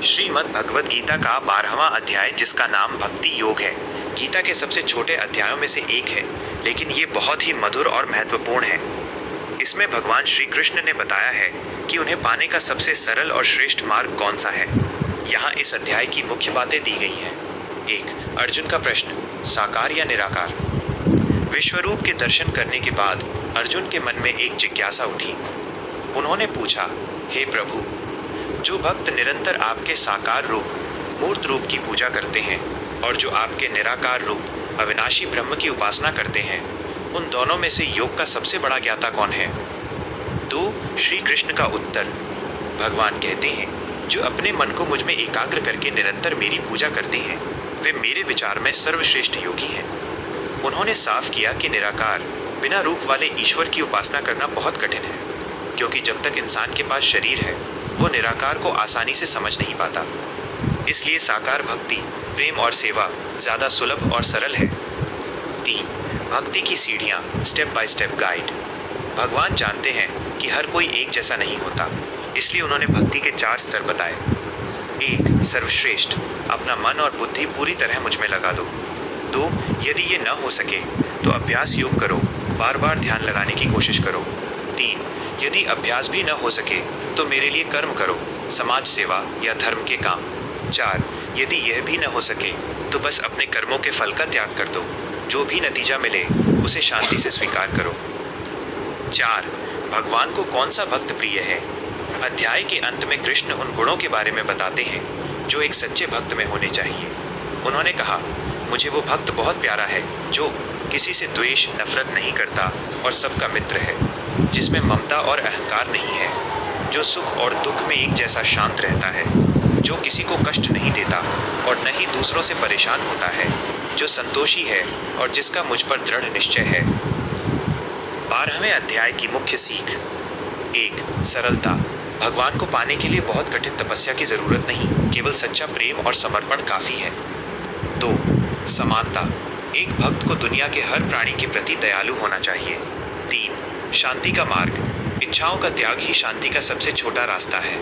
श्रीमद् भगवद गीता का 12वां अध्याय, जिसका नाम भक्ति योग है, गीता के सबसे छोटे अध्यायों में से एक है, लेकिन ये बहुत ही मधुर और महत्वपूर्ण है। इसमें भगवान श्री कृष्ण ने बताया है कि उन्हें पाने का सबसे सरल और श्रेष्ठ मार्ग कौन सा है। यहाँ इस अध्याय की मुख्य बातें दी गई हैं। 1. अर्जुन का प्रश्न, साकार या निराकार। विश्वरूप के दर्शन करने के बाद अर्जुन के मन में एक जिज्ञासा उठी। उन्होंने पूछा, हे प्रभु, जो भक्त निरंतर आपके साकार रूप मूर्त रूप की पूजा करते हैं और जो आपके निराकार रूप अविनाशी ब्रह्म की उपासना करते हैं, उन दोनों में से योग का सबसे बड़ा ज्ञाता कौन है। 2. श्री कृष्ण का उत्तर। भगवान कहते हैं, जो अपने मन को मुझ में एकाग्र करके निरंतर मेरी पूजा करते हैं, वे मेरे विचार में सर्वश्रेष्ठ योगी हैं। उन्होंने साफ किया कि निराकार बिना रूप वाले ईश्वर की उपासना करना बहुत कठिन है, क्योंकि जब तक इंसान के पास शरीर है वो निराकार को आसानी से समझ नहीं पाता। इसलिए साकार भक्ति, प्रेम और सेवा ज़्यादा सुलभ और सरल है। 3. भक्ति की सीढ़ियाँ, स्टेप बाय स्टेप गाइड। भगवान जानते हैं कि हर कोई एक जैसा नहीं होता, इसलिए उन्होंने भक्ति के 4 स्तर बताए। 1. सर्वश्रेष्ठ, अपना मन और बुद्धि पूरी तरह मुझ में लगा दो। 2. यदि ये न हो सके तो अभ्यास योग करो, बार बार ध्यान लगाने की कोशिश करो। 3. यदि अभ्यास भी न हो सके तो मेरे लिए कर्म करो, समाज सेवा या धर्म के काम। 4. यदि यह भी न हो सके तो बस अपने कर्मों के फल का त्याग कर दो, जो भी नतीजा मिले उसे शांति से स्वीकार करो। 4. भगवान को कौन सा भक्त प्रिय है। अध्याय के अंत में कृष्ण उन गुणों के बारे में बताते हैं जो एक सच्चे भक्त में होने चाहिए। उन्होंने कहा, मुझे वो भक्त बहुत प्यारा है जो किसी से द्वेष नफरत नहीं करता और सबका मित्र है, जिसमें ममता और अहंकार नहीं है, जो सुख और दुख में एक जैसा शांत रहता है, जो किसी को कष्ट नहीं देता और न ही दूसरों से परेशान होता है, जो संतोषी है और जिसका मुझ पर दृढ़ निश्चय है। 12वें अध्याय की मुख्य सीख। 1. सरलता। भगवान को पाने के लिए बहुत कठिन तपस्या की जरूरत नहीं, केवल सच्चा प्रेम और समर्पण काफी है। 2. समानता। एक भक्त को दुनिया के हर प्राणी के प्रति दयालु होना चाहिए। 3. शांति का मार्ग। इच्छाओं का त्याग ही शांति का सबसे छोटा रास्ता है।